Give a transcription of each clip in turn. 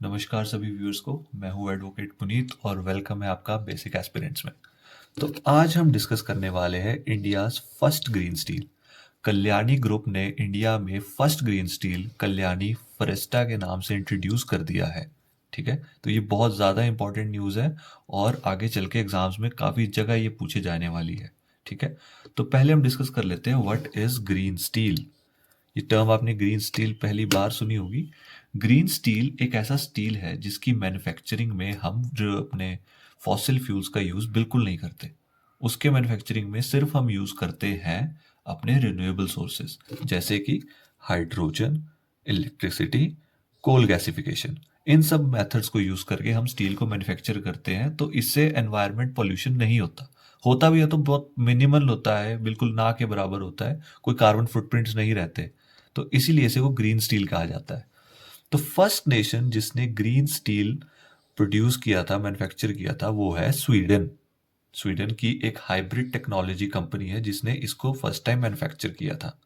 नमस्कार सभी व्यूअर्स को। मैं हूं एडवोकेट पुनीत और वेलकम है आपका बेसिक एस्पिरेंट्स में। तो आज हम डिस्कस करने वाले हैं India's first green steel. Kalyani group ने इंडिया में फर्स्ट ग्रीन स्टील कल्याणी फरेस्टा के नाम से इंट्रोड्यूस कर दिया है। ठीक है, तो ये बहुत ज़्यादा इंपॉर्टेंट न्यूज़ है और आगे चल के एग्जाम्स में काफ़ी जगह ये पूछे जाने वाली है। ठीक है, तो पहले हम डिस्कस कर लेते हैं व्हाट इज़ ग्रीन स्टील। ये टर्म आपने ग्रीन स्टील पहली बार सुनी होगी। ग्रीन स्टील एक ऐसा स्टील है जिसकी मैन्युफैक्चरिंग में हम जो अपने फॉसिल फ्यूल्स का यूज़ बिल्कुल नहीं करते। उसके मैन्युफैक्चरिंग में सिर्फ हम यूज़ करते हैं अपने रिन्यूएबल सोर्सेज, जैसे कि हाइड्रोजन, इलेक्ट्रिसिटी, कोल गैसिफिकेशन। इन सब मेथड्स को यूज़ करके हम स्टील को मैन्युफैक्चर करते हैं, तो इससे एनवायरनमेंट पोल्यूशन नहीं होता। होता भी है तो बहुत मिनिमल होता है, बिल्कुल ना के बराबर होता है। कोई कार्बन फुटप्रिंट्स नहीं रहते, तो इसीलिए इसे वो ग्रीन स्टील कहा जाता है। तो फर्स्ट नेशन जिसने ग्रीन स्टील प्रोड्यूस किया था, मैन्युफैक्चर किया था, वो है स्वीडन। स्वीडन की एक हाइब्रिड टेक्नोलॉजी कंपनी है जिसने इसको फर्स्ट टाइम मैन्युफैक्चर किया था।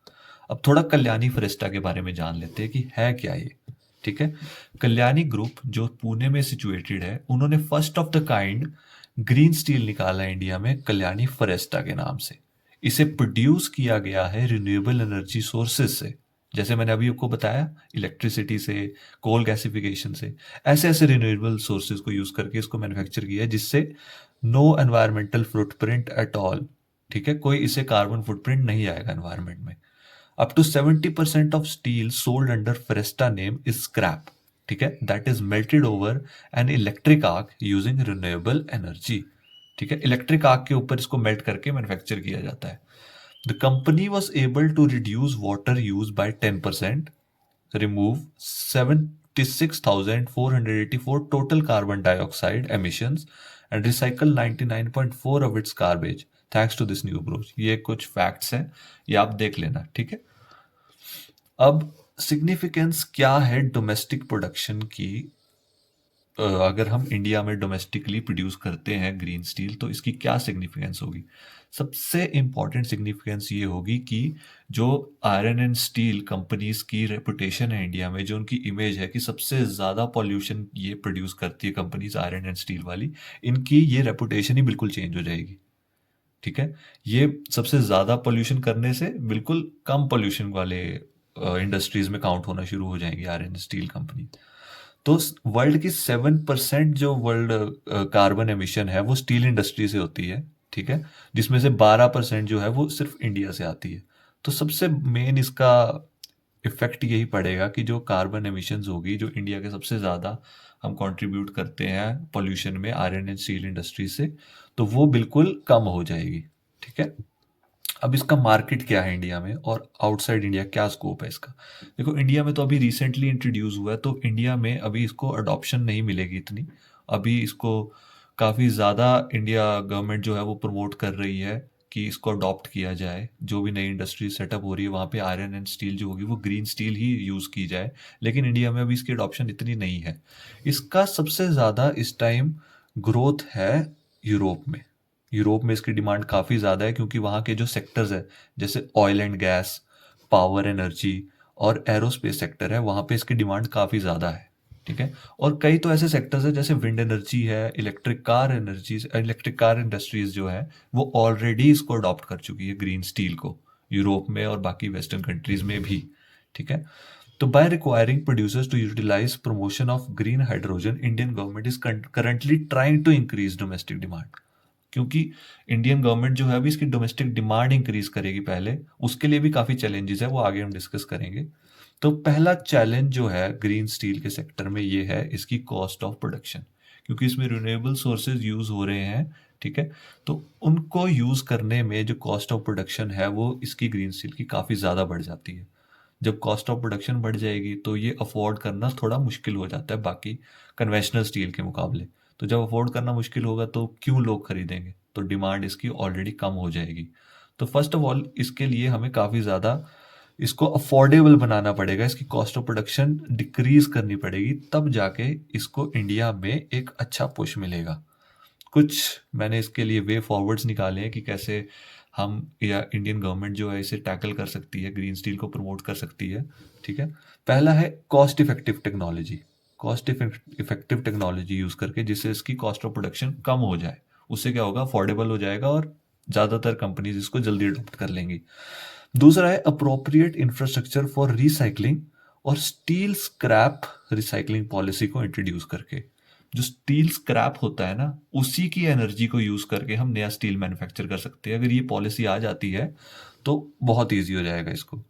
अब थोड़ा कल्याणी फरेस्टा के बारे में जान लेते हैं कि है क्या ये। ठीक है, कल्याणी ग्रुप जो पुणे में सिचुएटेड है, उन्होंने first of the kind green steel निकाला इंडिया में कल्याणी फरेस्टा के नाम से। इसे प्रोड्यूस किया गया है रिन्यूएबल एनर्जी सोर्सेज से, जैसे मैंने अभी आपको बताया, इलेक्ट्रिसिटी से, कोल गैसिफिकेशन से। ऐसे ऐसे रिन्यूएबल सोर्सेज को यूज करके इसको मैन्युफैक्चर किया है जिससे no environmental footprint at all. ठीक है, कोई इसे कार्बन फुटप्रिंट नहीं आएगा एनवायरमेंट में। Up to 70% of steel sold under फेरेस्टा नेम इज स्क्रैप। ठीक है, that is melted over an electric arc using renewable energy. ठीक है, इलेक्ट्रिक आर्क के ऊपर इसको मेल्ट करके मैन्युफैक्चर किया जाता है। The company was able to reduce water use by 10%, remove 76,484 total carbon dioxide emissions and recycle 99.4 of its garbage thanks to this new approach। ये कुछ फैक्ट्स हैं, ये आप देख लेना। ठीक है, अब सिग्निफिकेंस क्या है डोमेस्टिक प्रोडक्शन की। अगर हम इंडिया में डोमेस्टिकली प्रोड्यूस करते हैं ग्रीन स्टील तो इसकी क्या सिग्निफिकेंस होगी। सबसे इंपॉर्टेंट सिग्निफिकेंस ये होगी कि जो आयरन एंड स्टील कंपनीज की रेपुटेशन है इंडिया में, जो उनकी इमेज है कि सबसे ज़्यादा पॉल्यूशन ये प्रोड्यूस करती है कंपनीज आयरन एंड स्टील वाली, इनकी ये रेपुटेशन ही बिल्कुल चेंज हो जाएगी। ठीक है, ये सबसे ज़्यादा पॉल्यूशन करने से बिल्कुल कम पॉल्यूशन वाले इंडस्ट्रीज में काउंट होना शुरू हो जाएंगी आयरन स्टील कंपनी। तो वर्ल्ड की 7% जो वर्ल्ड कार्बन एमिशन है वो स्टील इंडस्ट्री से होती है। ठीक है, जिसमें से 12% जो है वो सिर्फ इंडिया से आती है। तो सबसे मेन इसका इफेक्ट यही पड़ेगा कि जो कार्बन एमिशंस होगी, जो इंडिया के सबसे ज़्यादा हम कंट्रीब्यूट करते हैं पोल्यूशन में आयरन एंड स्टील इंडस्ट्री से, तो वो बिल्कुल कम हो जाएगी। ठीक है, अब इसका मार्केट क्या है इंडिया में और आउटसाइड इंडिया क्या स्कोप है इसका। देखो, इंडिया में तो अभी रिसेंटली इंट्रोड्यूस हुआ है, तो इंडिया में अभी इसको अडॉप्शन नहीं मिलेगी इतनी। अभी इसको काफ़ी ज़्यादा इंडिया गवर्नमेंट जो है वो प्रमोट कर रही है कि इसको अडॉप्ट किया जाए। जो भी नई इंडस्ट्री सेटअप हो रही है वहाँ पे आयरन एंड स्टील जो होगी वो ग्रीन स्टील ही यूज़ की जाए, लेकिन इंडिया में अभी इसकी अडॉप्शन इतनी नहीं है। इसका सबसे ज़्यादा इस टाइम ग्रोथ है यूरोप में। यूरोप में इसकी डिमांड काफ़ी ज़्यादा है क्योंकि वहाँ के जो सेक्टर्स है, जैसे oil and gas, power energy और एरोस्पेस सेक्टर है, वहाँ पे इसकी डिमांड काफ़ी ज़्यादा है। ठीक है, और कई तो ऐसे सेक्टर्स है जैसे विंड एनर्जी है, इलेक्ट्रिक कार इंडस्ट्रीज जो है वो ऑलरेडी इसको अडॉप्ट कर चुकी है ग्रीन स्टील को, यूरोप में और बाकी वेस्टर्न कंट्रीज में भी। ठीक है, तो by requiring producers to utilise promotion of green hydrogen, Indian government is currently trying to increase domestic demand. क्योंकि इंडियन गवर्नमेंट जो है अभी इसकी डोमेस्टिक डिमांड इंक्रीज करेगी पहले, उसके लिए भी काफ़ी चैलेंजेस है, वो आगे हम डिस्कस करेंगे। तो पहला चैलेंज जो है ग्रीन स्टील के सेक्टर में ये है इसकी कॉस्ट ऑफ प्रोडक्शन, क्योंकि इसमें रिन्यूएबल सोर्सेज यूज़ हो रहे हैं। ठीक है, तो उनको यूज़ करने में जो कॉस्ट ऑफ प्रोडक्शन है वो इसकी ग्रीन स्टील की काफ़ी ज़्यादा बढ़ जाती है। जब कॉस्ट ऑफ प्रोडक्शन बढ़ जाएगी तो ये अफोर्ड करना थोड़ा मुश्किल हो जाता है बाकी कन्वेंशनल स्टील के मुकाबले। तो जब अफोर्ड करना मुश्किल होगा तो क्यों लोग खरीदेंगे, तो डिमांड इसकी ऑलरेडी कम हो जाएगी। तो फर्स्ट ऑफ ऑल इसके लिए हमें काफ़ी ज़्यादा इसको अफोर्डेबल बनाना पड़ेगा, इसकी कॉस्ट ऑफ प्रोडक्शन डिक्रीज करनी पड़ेगी, तब जाके इसको इंडिया में एक अच्छा पुश मिलेगा। कुछ मैंने इसके लिए वे फॉरवर्ड्स निकाले हैं कि कैसे हम या इंडियन गवर्नमेंट जो है इसे टैकल कर सकती है, ग्रीन स्टील को प्रमोट कर सकती है। ठीक है, पहला है cost effective technology. Cost effective technology use करके, जिससे इसकी कॉस्ट ऑफ प्रोडक्शन कम हो जाए। उससे क्या होगा, अफोर्डेबल हो जाएगा और ज़्यादातर कंपनीज इसको जल्दी अडॉप्ट कर लेंगी। दूसरा है अप्रोप्रिएट इंफ्रास्ट्रक्चर फॉर रिसाइकलिंग और स्टील स्क्रैप रिसाइकलिंग पॉलिसी को इंट्रोड्यूस करके। जो स्टील स्क्रैप होता है ना, उसी की एनर्जी को यूज करके हम नया स्टील मैन्युफैक्चर कर सकते हैं। अगर ये पॉलिसी आ जाती है तो बहुत ईजी हो जाएगा इसको।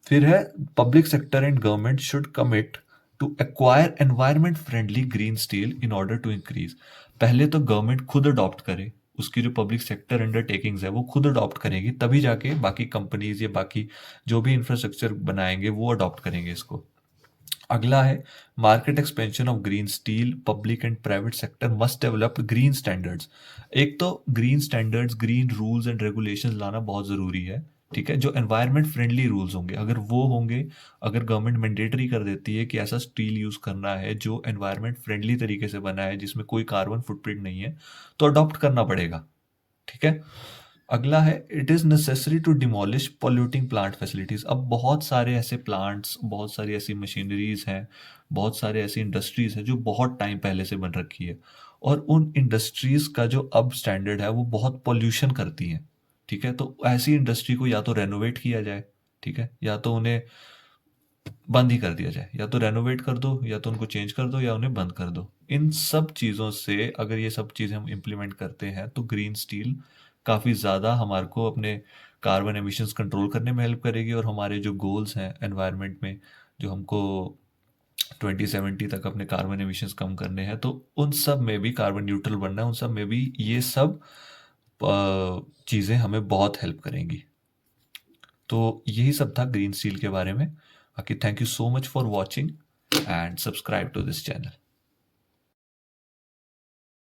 फिर है public sector and government should commit to acquire environment friendly green steel in order to increase. पहले तो गवर्नमेंट खुद अडॉप्ट करे, उसकी जो पब्लिक सेक्टर अंडरटेकिंग्स है वो खुद अडॉप्ट करेगी, तभी जाके बाकी कंपनीज या बाकी जो भी इंफ्रास्ट्रक्चर बनाएंगे वो अडॉप्ट करेंगे इसको। अगला है market expansion of green steel, public and private sector must develop green standards. एक तो green standards, green rules and regulations लाना बहुत ज़रूरी है, ठीक है। जो एनवायरनमेंट फ्रेंडली रूल्स होंगे, अगर वो होंगे, अगर गवर्नमेंट मैंडेटरी कर देती है कि ऐसा स्टील यूज़ करना है जो एनवायरनमेंट फ्रेंडली तरीके से बना है, जिसमें कोई कार्बन फुटप्रिंट नहीं है, तो अडॉप्ट करना पड़ेगा, ठीक है। अगला है it is necessary to demolish polluting plant facilities. अब बहुत सारे ऐसे प्लांट्स, बहुत सारी ऐसी मशीनरीज हैं, बहुत सारे ऐसी इंडस्ट्रीज हैं जो बहुत टाइम पहले से बन रखी है, और उन इंडस्ट्रीज का जो अब स्टैंडर्ड है वो बहुत पॉल्यूशन करती हैं, ठीक है। तो ऐसी इंडस्ट्री को या तो रेनोवेट किया जाए, ठीक है, या तो उन्हें बंद ही कर दिया जाए, या तो रेनोवेट कर दो, या तो उनको चेंज कर दो, या उन्हें बंद कर दो। इन सब चीज़ों से अगर ये सब चीज़ें हम इम्प्लीमेंट करते हैं तो ग्रीन स्टील काफ़ी ज़्यादा हमारे को अपने कार्बन एमिशंस कंट्रोल करने में हेल्प करेगी, और हमारे जो गोल्स हैं एनवायरनमेंट में, जो हमको 2070 तक अपने कार्बन एमिशंस कम करने हैं, तो उन सब में भी कार्बन न्यूट्रल बनना है, उन सब में भी ये सब चीज़ें हमें बहुत हेल्प करेंगी। तो यही सब था ग्रीन स्टील के बारे में। बाकी thank you so much for watching and subscribe to this channel.